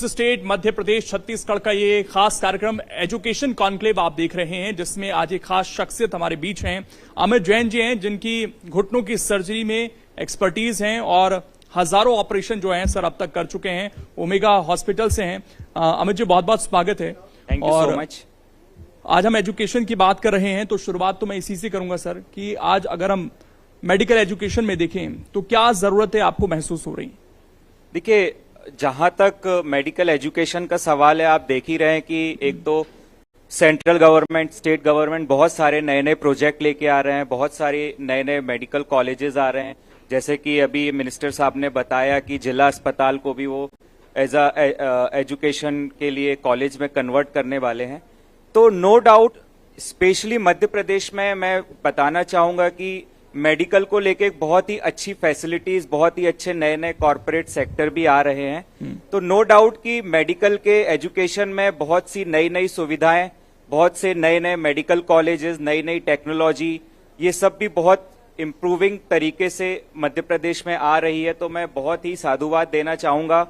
State Madhya Pradesh Chhattisgarh का ये खास कार्यक्रम एजुकेशन कॉन्क्लेव आप देख रहे हैं, जिसमें आज एक खास शख्सियत हमारे बीच हैं। अमित जैन जी हैं, जिनकी घुटनों की सर्जरी में एक्सपर्टीज हैं और हजारों ऑपरेशन जो हैं सर अब तक कर चुके हैं। ओमेगा हॉस्पिटल से हैं। अमित जी, बहुत बहुत स्वागत है। Thank you so much. आज हम एजुकेशन की बात कर रहे हैं, तो शुरुआत तो मैं इसी से करूंगा सर कि आज अगर हम मेडिकल एजुकेशन में देखें तो क्या जरूरत है आपको महसूस हो रही? देखिए, जहां तक मेडिकल एजुकेशन का सवाल है, आप देख ही रहे हैं कि एक तो सेंट्रल गवर्नमेंट, स्टेट गवर्नमेंट बहुत सारे नए नए प्रोजेक्ट लेके आ रहे हैं, बहुत सारे नए नए मेडिकल कॉलेजेस आ रहे हैं। जैसे कि अभी मिनिस्टर साहब ने बताया कि जिला अस्पताल को भी वो एज एजुकेशन के लिए कॉलेज में कन्वर्ट करने वाले हैं। तो no doubt, specially Madhya Pradesh में मैं बताना चाहूंगा कि मेडिकल को लेके बहुत ही अच्छी फैसिलिटीज, बहुत ही अच्छे नए नए कॉर्पोरेट सेक्टर भी आ रहे हैं। तो नो डाउट कि मेडिकल के एजुकेशन में बहुत सी नई नई सुविधाएं, बहुत से नए नए मेडिकल कॉलेजेस, नई नई टेक्नोलॉजी, ये सब भी बहुत इम्प्रूविंग तरीके से मध्य प्रदेश में आ रही है। तो मैं बहुत ही साधुवाद देना चाहूंगा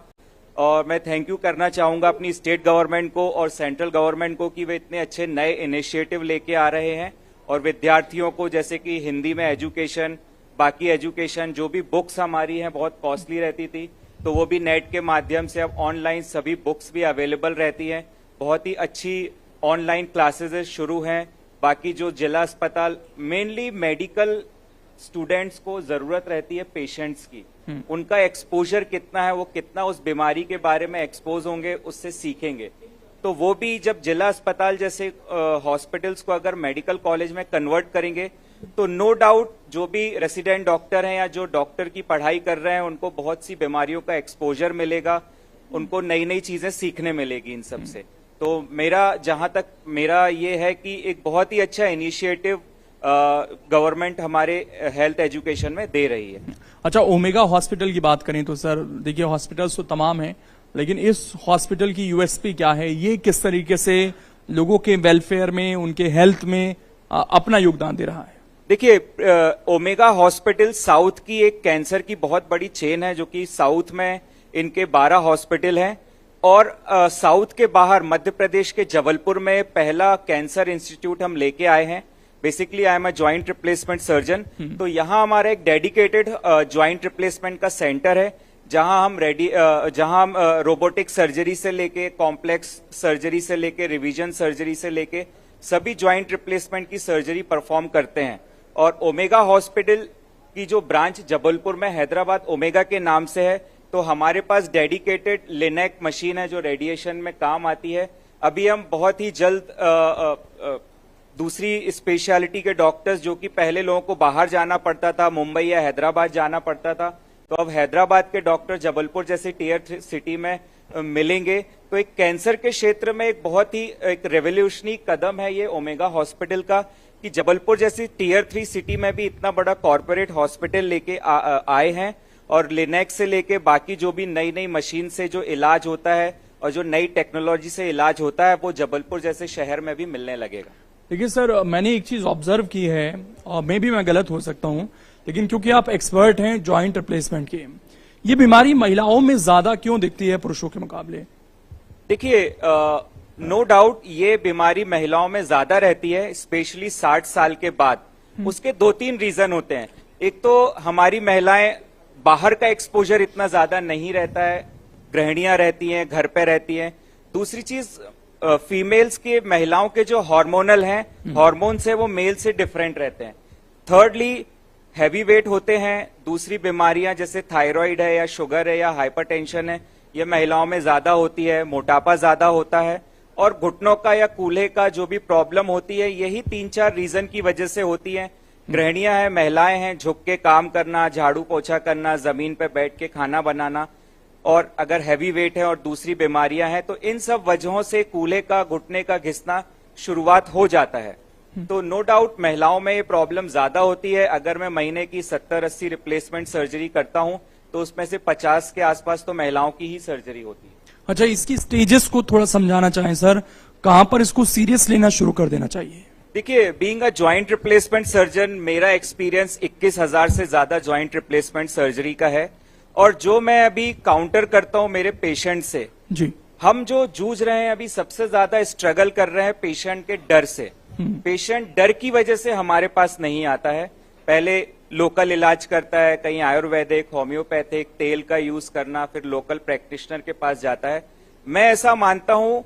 और मैं थैंक यू करना चाहूंगा अपनी स्टेट गवर्नमेंट को और सेंट्रल गवर्नमेंट को कि वे इतने अच्छे नए इनिशिएटिव लेके आ रहे हैं और विद्यार्थियों को, जैसे कि हिंदी में एजुकेशन, बाकी एजुकेशन, जो भी बुक्स हमारी हैं बहुत कॉस्टली रहती थी, तो वो भी नेट के माध्यम से अब ऑनलाइन सभी बुक्स भी अवेलेबल रहती हैं। बहुत ही अच्छी ऑनलाइन क्लासेस शुरू हैं। बाकी जो जिला अस्पताल, मेनली मेडिकल स्टूडेंट्स को जरूरत रहती है पेशेंट्स की, उनका एक्सपोजर कितना है, वो कितना उस बीमारी के बारे में एक्सपोज होंगे, उससे सीखेंगे। तो वो भी जब जिला अस्पताल जैसे हॉस्पिटल्स को अगर मेडिकल कॉलेज में कन्वर्ट करेंगे तो नो डाउट जो भी रेसिडेंट डॉक्टर हैं या जो डॉक्टर की पढ़ाई कर रहे हैं, उनको बहुत सी बीमारियों का एक्सपोजर मिलेगा, उनको नई नई चीजें सीखने मिलेगी इन सब से। तो जहां तक मेरा ये है कि एक बहुत ही अच्छा इनिशिएटिव गवर्नमेंट हमारे हेल्थ एजुकेशन में दे रही है। अच्छा, ओमेगा हॉस्पिटल की बात करें तो सर देखिए, हॉस्पिटल्स तो तमाम हैं, लेकिन इस हॉस्पिटल की यूएसपी क्या है? ये किस तरीके से लोगों के वेलफेयर में, उनके हेल्थ में अपना योगदान दे रहा है? देखिए, ओमेगा हॉस्पिटल साउथ की एक कैंसर की बहुत बड़ी चेन है, जो कि साउथ में इनके 12 हॉस्पिटल हैं और साउथ के बाहर मध्य प्रदेश के जबलपुर में पहला कैंसर इंस्टीट्यूट हम लेके आए हैं। Basically I am a joint replacement surgeon. तो यहाँ हमारा एक डेडिकेटेड जॉइंट रिप्लेसमेंट का सेंटर है, जहां हम रोबोटिक सर्जरी से लेके, कॉम्प्लेक्स सर्जरी से लेके, रिवीजन सर्जरी से लेके सभी ज्वाइंट रिप्लेसमेंट की सर्जरी परफॉर्म करते हैं। और ओमेगा हॉस्पिटल की जो ब्रांच जबलपुर में हैदराबाद ओमेगा के नाम से है, तो हमारे पास डेडिकेटेड लिनेक मशीन है जो रेडिएशन में काम आती है। अभी हम बहुत ही जल्द दूसरी स्पेशलिटी के डॉक्टर्स, जो कि पहले लोगों को बाहर जाना पड़ता था, मुंबई या हैदराबाद जाना पड़ता था, तो अब हैदराबाद के डॉक्टर जबलपुर जैसे टियर 3 सिटी में मिलेंगे। तो एक कैंसर के क्षेत्र में एक बहुत ही एक रेवोल्यूशनरी कदम है ये ओमेगा हॉस्पिटल का, कि जबलपुर जैसी टियर 3 सिटी में भी इतना बड़ा कॉर्पोरेट हॉस्पिटल लेके आए हैं और लिनेक्स से लेके बाकी जो भी नई नई मशीन से जो इलाज होता है और जो नई टेक्नोलॉजी से इलाज होता है, वो जबलपुर जैसे शहर में भी मिलने लगेगा। देखिए सर, मैंने एक चीज ऑब्जर्व की है और मैं गलत हो सकता हूं, लेकिन क्योंकि आप एक्सपर्ट हैं जॉइंट रिप्लेसमेंट के, ये बीमारी महिलाओं में ज्यादा क्यों दिखती है पुरुषों के मुकाबले? देखिए, नो डाउट ये बीमारी महिलाओं में ज्यादा रहती है, स्पेशली 60 साल के बाद। उसके 2-3 रीजन होते हैं। एक तो हमारी महिलाएं, बाहर का एक्सपोजर इतना ज्यादा नहीं रहता है, गृहिणियां रहती हैं, घर पे रहती हैं। दूसरी चीज, फीमेल्स के, महिलाओं के जो हार्मोनल हैं, हार्मोन्स है वो मेल से डिफरेंट रहते हैं। थर्डली, हैवी वेट होते हैं। दूसरी बीमारियां जैसे थायराइड है या शुगर है या हाइपरटेंशन है, ये महिलाओं में ज्यादा होती है। मोटापा ज्यादा होता है और घुटनों का या कूल्हे का जो भी प्रॉब्लम होती है, यही 3-4 रीजन की वजह से होती है। गृहिणियां हैं, महिलाएं हैं, झुक के काम करना, झाड़ू पोछा करना, जमीन पे बैठ के खाना बनाना, और अगर हैवी वेट है और दूसरी बीमारियां हैं, तो इन सब वजहों से कूल्हे का, घुटने का घिसना शुरुआत हो जाता है। तो नो डाउट महिलाओं में ये प्रॉब्लम ज्यादा होती है। अगर मैं महीने की 70-80 रिप्लेसमेंट सर्जरी करता हूं, तो उसमें से 50 के आसपास तो महिलाओं की ही सर्जरी होती है। अच्छा, इसकी स्टेजेस को थोड़ा समझाना चाहें सर, कहां पर इसको सीरियस लेना शुरू कर देना चाहिए? देखिए, being a joint replacement surgeon, मेरा एक्सपीरियंस 21,000 से ज्यादा जॉइंट रिप्लेसमेंट सर्जरी का है। और जो मैं अभी काउंटर करता हूं मेरे पेशेंट से, जी, हम जो जूझ रहे हैं अभी सबसे ज्यादा स्ट्रगल कर रहे हैं पेशेंट के डर से। पेशेंट डर की वजह से हमारे पास नहीं आता है। पहले लोकल इलाज करता है, कहीं आयुर्वेदिक, होम्योपैथिक, तेल का यूज करना, फिर लोकल प्रैक्टिशनर के पास जाता है। मैं ऐसा मानता हूं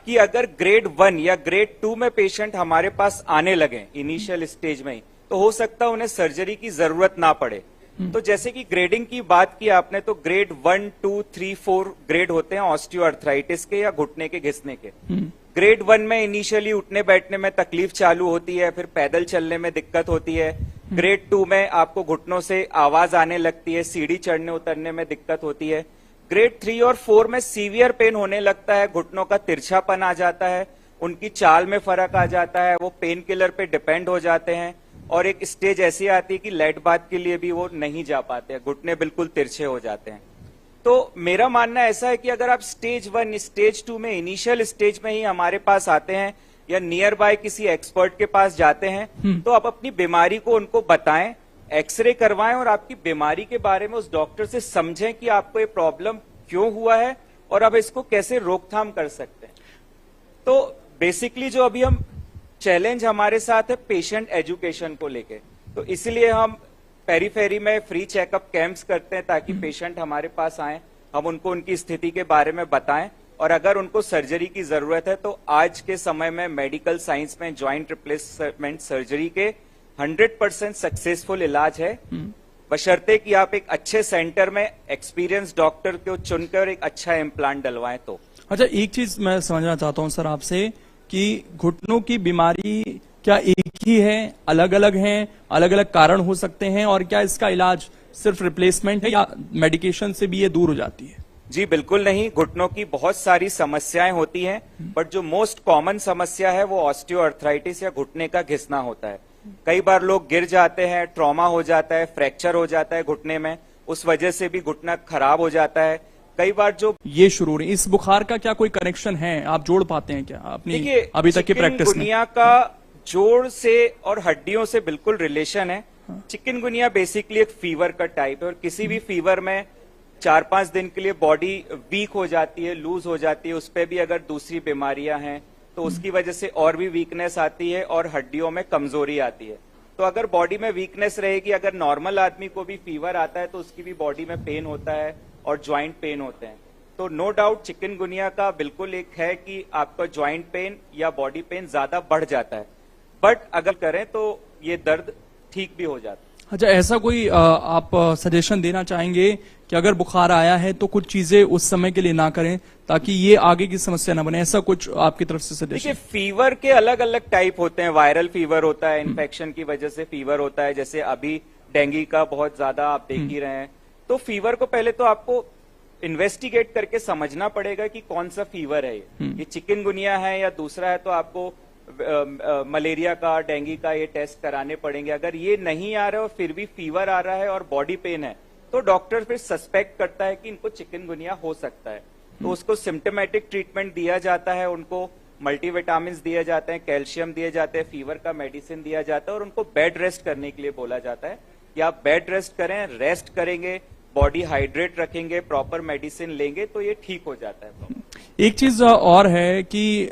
कि अगर ग्रेड 1 या ग्रेड 2 में पेशेंट हमारे पास आने लगे इनिशियल स्टेज में ही, तो हो सकता है उन्हें सर्जरी की जरूरत ना पड़े। तो जैसे कि ग्रेडिंग की बात की आपने, तो ग्रेड 1, 2, 3, 4 ग्रेड होते हैं ऑस्टियोआर्थराइटिस के या घुटने के घिसने के। ग्रेड 1 में इनिशियली उठने बैठने में तकलीफ चालू होती है, फिर पैदल चलने में दिक्कत होती है। ग्रेड 2 में आपको घुटनों से आवाज आने लगती है, सीढ़ी चढ़ने उतरने में दिक्कत होती है। ग्रेड 3 और 4 में सीवियर पेन होने लगता है, घुटनों का तिरछापन आ जाता है, उनकी चाल में फर्क आ जाता है, वो पेन किलर पे डिपेंड हो जाते हैं, और एक स्टेज ऐसी आती है कि लेट बात के लिए भी वो नहीं जा पाते, घुटने बिल्कुल तिरछे हो जाते हैं। तो मेरा मानना ऐसा है कि अगर आप स्टेज 1, स्टेज 2 में इनिशियल स्टेज में ही हमारे पास आते हैं या नियर बाय किसी एक्सपर्ट के पास जाते हैं, तो आप अपनी बीमारी को उनको बताएं, एक्सरे करवाएं और आपकी बीमारी के बारे में उस डॉक्टर से समझें कि आपको ये प्रॉब्लम क्यों हुआ है और अब इसको कैसे रोकथाम कर सकते हैं। तो बेसिकली जो अभी हम चैलेंज हमारे साथ है पेशेंट एजुकेशन को लेके, तो इसलिए हम पेरीफेरी में फ्री चेकअप कैंप्स करते हैं ताकि पेशेंट हमारे पास आए, हम उनको उनकी स्थिति के बारे में बताएं, और अगर उनको सर्जरी की जरूरत है तो आज के समय में मेडिकल साइंस में जॉइंट रिप्लेसमेंट सर्जरी के 100% सक्सेसफुल इलाज है, बशर्ते कि आप एक अच्छे सेंटर में एक्सपीरियंस डॉक्टर को चुनकर एक अच्छा इम्प्लांट डलवाएं। तो अच्छा, एक चीज मैं समझना चाहता हूं सर आपसे कि घुटनों की बीमारी क्या एक ही है, अलग अलग हैं, अलग अलग कारण हो सकते हैं, और क्या इसका इलाज सिर्फ रिप्लेसमेंट है या मेडिकेशन से भी ये दूर हो जाती है? जी बिल्कुल नहीं, घुटनों की बहुत सारी समस्याएं होती हैं, बट जो मोस्ट कॉमन समस्या है वो ऑस्टियोआर्थराइटिस या घुटने का घिसना होता है। कई बार लोग गिर जाते हैं, ट्रॉमा हो जाता है, फ्रैक्चर हो जाता है घुटने में, उस वजह से भी घुटना खराब हो जाता है। कई बार जो ये शुरू हो रही, इस बुखार का क्या कोई कनेक्शन है, आप जोड़ पाते हैं क्या अपनी अभी तक की प्रैक्टिस में? चिकनगुनिया का जोड़ से और हड्डियों से बिल्कुल रिलेशन है। चिकनगुनिया बेसिकली एक फीवर का टाइप है, और किसी भी फीवर में 4-5 दिन के लिए बॉडी वीक हो जाती है, लूज हो जाती है, उस पर भी अगर दूसरी बीमारियां हैं तो उसकी वजह से और भी वीकनेस आती है और हड्डियों में कमजोरी आती है। तो अगर बॉडी में वीकनेस रहेगी, अगर नॉर्मल आदमी को भी फीवर आता है तो उसकी भी बॉडी में पेन होता है और ज्वाइंट पेन होते हैं। तो नो डाउट चिकनगुनिया का बिल्कुल एक है कि आपका ज्वाइंट पेन या बॉडी पेन ज्यादा बढ़ जाता है, बट अगर करें तो ये दर्द ठीक भी हो जाता है। अच्छा, ऐसा कोई आप सजेशन देना चाहेंगे कि अगर बुखार आया है तो कुछ चीजें उस समय के लिए ना करें ताकि ये आगे की समस्या ना बने, ऐसा कुछ आपकी तरफ से सजेशन? देखिए, फीवर के अलग अलग टाइप होते हैं, वायरल फीवर होता है, इन्फेक्शन की वजह से फीवर होता है, जैसे अभी डेंगू का बहुत ज्यादा आप देख ही रहे हैं। तो फीवर को पहले तो आपको इन्वेस्टिगेट करके समझना पड़ेगा कि कौन सा फीवर है, ये चिकनगुनिया है या दूसरा है, तो आपको मलेरिया का, डेंगू का ये टेस्ट कराने पड़ेंगे। अगर ये नहीं आ रहा है और फिर भी फीवर आ रहा है और बॉडी पेन है, तो डॉक्टर फिर सस्पेक्ट करता है कि इनको चिकनगुनिया हो सकता है, तो उसको सिम्टोमेटिक ट्रीटमेंट दिया जाता है, उनको मल्टीविटामिन दिए जाते हैं, कैल्शियम दिए जाते हैं, फीवर का मेडिसिन दिया जाता है, और उनको बेड रेस्ट करने के लिए बोला जाता है कि आप बेड रेस्ट करें, रेस्ट करेंगे, बॉडी हाइड्रेट रखेंगे, प्रॉपर मेडिसिन लेंगे तो ये ठीक हो जाता है। एक चीज और है कि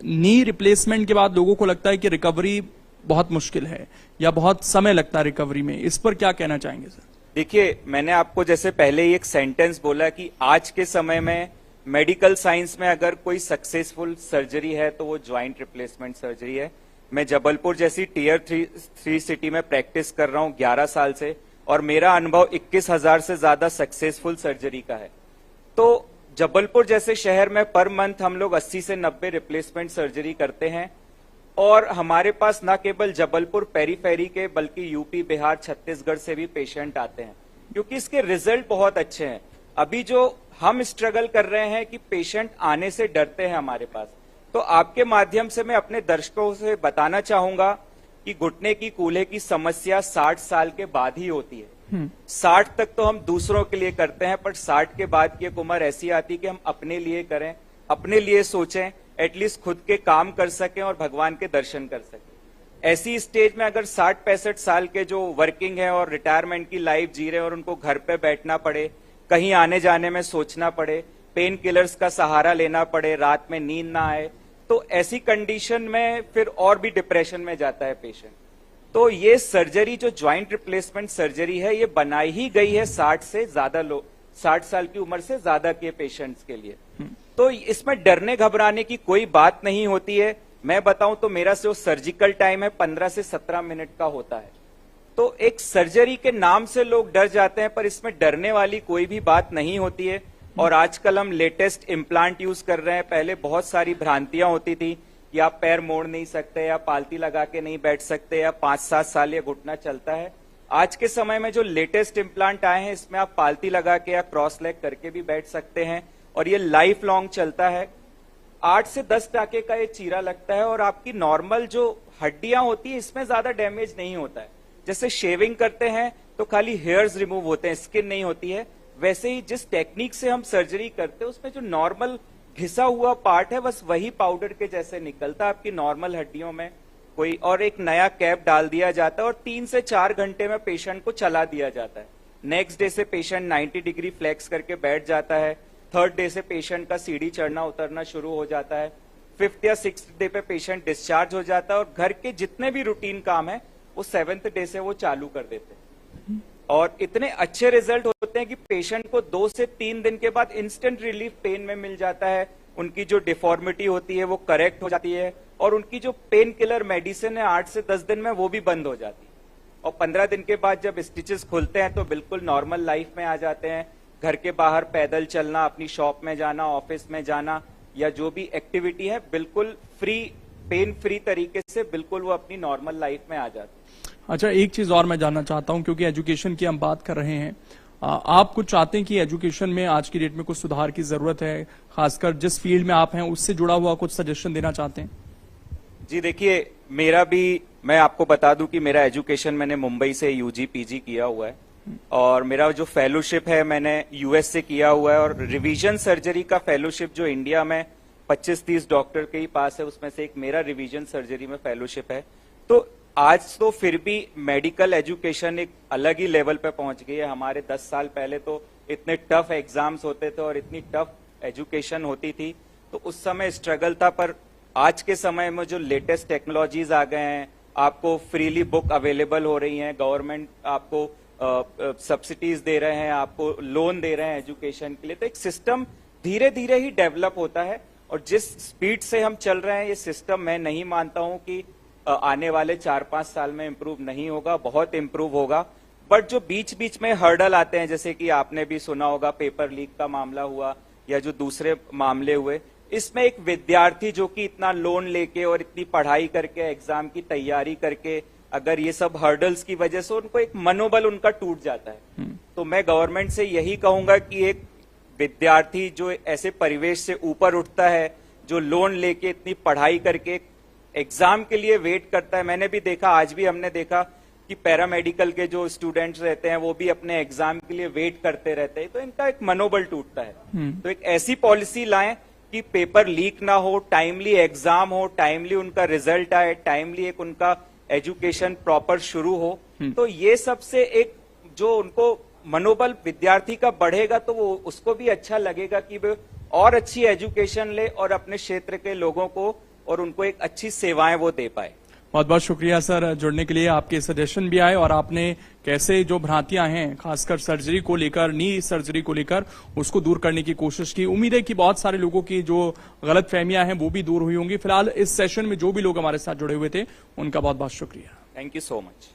नी रिप्लेसमेंट के बाद लोगों को लगता है कि रिकवरी बहुत मुश्किल है या बहुत समय लगता है रिकवरी में, इस पर क्या कहना चाहेंगे सर? देखिए, मैंने आपको जैसे पहले ही एक सेंटेंस बोला कि आज के समय में मेडिकल साइंस में अगर कोई सक्सेसफुल सर्जरी है तो वो ज्वाइंट रिप्लेसमेंट सर्जरी है। मैं जबलपुर जैसी टियर 3 सिटी में प्रैक्टिस कर रहा हूं 11 साल से, और मेरा अनुभव 21,000 से ज्यादा सक्सेसफुल सर्जरी का है। तो जबलपुर जैसे शहर में पर मंथ हम लोग 80 से 90 रिप्लेसमेंट सर्जरी करते हैं, और हमारे पास न केवल जबलपुर पेरीफेरी के बल्कि यूपी, बिहार, छत्तीसगढ़ से भी पेशेंट आते हैं, क्योंकि इसके रिजल्ट बहुत अच्छे हैं। अभी जो हम स्ट्रगल कर रहे हैं कि पेशेंट आने से डरते हैं हमारे पास, तो आपके माध्यम से मैं अपने दर्शकों से बताना चाहूंगा कि घुटने की कूल्हे की समस्या 60 साल के बाद ही होती है। 60 तक तो हम दूसरों के लिए करते हैं, पर 60 के बाद की एक उम्र ऐसी आती है कि हम अपने लिए करें, अपने लिए सोचें, एटलीस्ट खुद के काम कर सकें और भगवान के दर्शन कर सकें। ऐसी स्टेज में अगर 60-65 साल के जो वर्किंग है और रिटायरमेंट की लाइफ जी रहे हैं और उनको घर पे बैठना पड़े, कहीं आने जाने में सोचना पड़े, पेन किलर्स का सहारा लेना पड़े, रात में नींद ना आए, तो ऐसी कंडीशन में फिर और भी डिप्रेशन में जाता है पेशेंट। तो ये सर्जरी जो ज्वाइंट रिप्लेसमेंट सर्जरी है, ये बनाई ही गई है 60 साल की उम्र से ज्यादा के पेशेंट्स के लिए। तो इसमें डरने घबराने की कोई बात नहीं होती है। मैं बताऊं तो मेरा जो सर्जिकल टाइम है 15 से 17 मिनट का होता है। तो एक सर्जरी के नाम से लोग डर जाते हैं, पर इसमें डरने वाली कोई भी बात नहीं होती है। और आजकल हम लेटेस्ट इम्प्लांट यूज कर रहे हैं। पहले बहुत सारी भ्रांतियां होती थी कि आप पैर मोड़ नहीं सकते, या पालती लगा के नहीं बैठ सकते, या 5-7 साल ये घुटना चलता है। आज के समय में जो लेटेस्ट इम्प्लांट आए हैं, इसमें आप पालती लगा के या क्रॉस लेग करके भी बैठ सकते हैं, और ये लाइफ लॉन्ग चलता है। 8 से 10 टाके का ये चीरा लगता है, और आपकी नॉर्मल जो हड्डियां होती है इसमें ज्यादा डैमेज नहीं होता है। जैसे शेविंग करते हैं तो खाली हेयर्स रिमूव होते हैं, स्किन नहीं होती है, वैसे ही जिस टेक्निक से हम सर्जरी करते हैं उसमें जो नॉर्मल घिसा हुआ पार्ट है बस वही पाउडर के जैसे निकलता है आपकी नॉर्मल हड्डियों में कोई, और एक नया कैप डाल दिया जाता है और 3 से 4 घंटे में पेशेंट को चला दिया जाता है। नेक्स्ट डे से पेशेंट 90 डिग्री फ्लेक्स करके बैठ जाता है। 3rd डे से पेशेंट का सीढ़ी चढ़ना उतरना शुरू हो जाता है। 5th या 6th डे पे पेशेंट डिस्चार्ज हो जाता है, और घर के जितने भी रूटीन काम है वो 7th डे से वो चालू कर देते हैं। और इतने अच्छे रिजल्ट होते हैं कि पेशेंट को 2 से 3 दिन के बाद इंस्टेंट रिलीफ पेन में मिल जाता है। उनकी जो डिफॉर्मिटी होती है वो करेक्ट हो जाती है, और उनकी जो पेन किलर मेडिसिन है 8 से 10 दिन में वो भी बंद हो जाती है। और 15 दिन के बाद जब स्टिचेस खुलते हैं तो बिल्कुल नॉर्मल लाइफ में आ जाते हैं। घर के बाहर पैदल चलना, अपनी शॉप में जाना, ऑफिस में जाना, या जो भी एक्टिविटी है बिल्कुल फ्री, पेन फ्री तरीके से बिल्कुल वो अपनी नॉर्मल लाइफ में आ जाते हैं। अच्छा, एक चीज और मैं जानना चाहता हूं, क्योंकि एजुकेशन की हम बात कर रहे हैं, आप कुछ चाहते हैं कि एजुकेशन में आज की डेट में कुछ सुधार की जरूरत है, खासकर जिस फील्ड में आप हैं उससे जुड़ा हुआ कुछ सजेशन देना चाहते हैं? जी देखिए, मैं आपको बता दूं कि मेरा एजुकेशन मैंने मुंबई से यूजी पीजी किया हुआ है, और मेरा जो फेलोशिप है मैंने यूएस से किया हुआ है, और रिवीजन सर्जरी का फेलोशिप जो इंडिया में 25-30 डॉक्टर के ही पास है, उसमें से एक मेरा रिवीजन सर्जरी में फेलोशिप है। तो आज तो फिर भी मेडिकल एजुकेशन एक अलग ही लेवल पे पहुंच गई है। हमारे 10 साल पहले तो इतने टफ एग्जाम्स होते थे और इतनी टफ एजुकेशन होती थी, तो उस समय स्ट्रगल था। पर आज के समय में जो लेटेस्ट टेक्नोलॉजीज आ गए हैं, आपको फ्रीली बुक अवेलेबल हो रही हैं, गवर्नमेंट आपको सब्सिडीज दे रहे हैं, आपको लोन दे रहे हैं एजुकेशन के लिए, तो एक सिस्टम धीरे धीरे ही डेवलप होता है। और जिस स्पीड से हम चल रहे हैं ये सिस्टम, मैं नहीं मानता हूं कि आने वाले 4-5 साल में इम्प्रूव नहीं होगा, बहुत इम्प्रूव होगा। बट जो बीच बीच में हर्डल आते हैं, जैसे कि आपने भी सुना होगा पेपर लीक का मामला हुआ, या जो दूसरे मामले हुए, इसमें एक विद्यार्थी जो कि इतना लोन लेके और इतनी पढ़ाई करके एग्जाम की तैयारी करके, अगर ये सब हर्डल्स की वजह से उनको एक मनोबल उनका टूट जाता है। तो मैं गवर्नमेंट से यही कहूंगा कि एक विद्यार्थी जो ऐसे परिवेश से ऊपर उठता है, जो लोन लेके इतनी पढ़ाई करके एग्जाम के लिए वेट करता है, मैंने भी देखा, आज भी हमने देखा कि पैरामेडिकल के जो स्टूडेंट्स रहते हैं वो भी अपने एग्जाम के लिए वेट करते रहते हैं, तो इनका एक मनोबल टूटता है। तो एक ऐसी पॉलिसी लाएं कि पेपर लीक ना हो, टाइमली एग्जाम हो, टाइमली उनका रिजल्ट आए, टाइमली एक उनका एजुकेशन प्रॉपर शुरू हो। तो ये सबसे एक जो उनको मनोबल विद्यार्थी का बढ़ेगा, तो वो उसको भी अच्छा लगेगा कि वो और अच्छी एजुकेशन ले और अपने क्षेत्र के लोगों को और उनको एक अच्छी सेवाएं वो दे पाए। बहुत बहुत शुक्रिया सर जुड़ने के लिए। आपके सजेशन भी आए और आपने कैसे जो भ्रांतियां हैं खासकर सर्जरी को लेकर, नी सर्जरी को लेकर, उसको दूर करने की कोशिश की। उम्मीद है कि बहुत सारे लोगों की जो गलत फहमियां हैं वो भी दूर हुई होंगी। फिलहाल इस सेशन में जो भी लोग हमारे साथ जुड़े हुए थे उनका बहुत बहुत शुक्रिया। Thank you so much.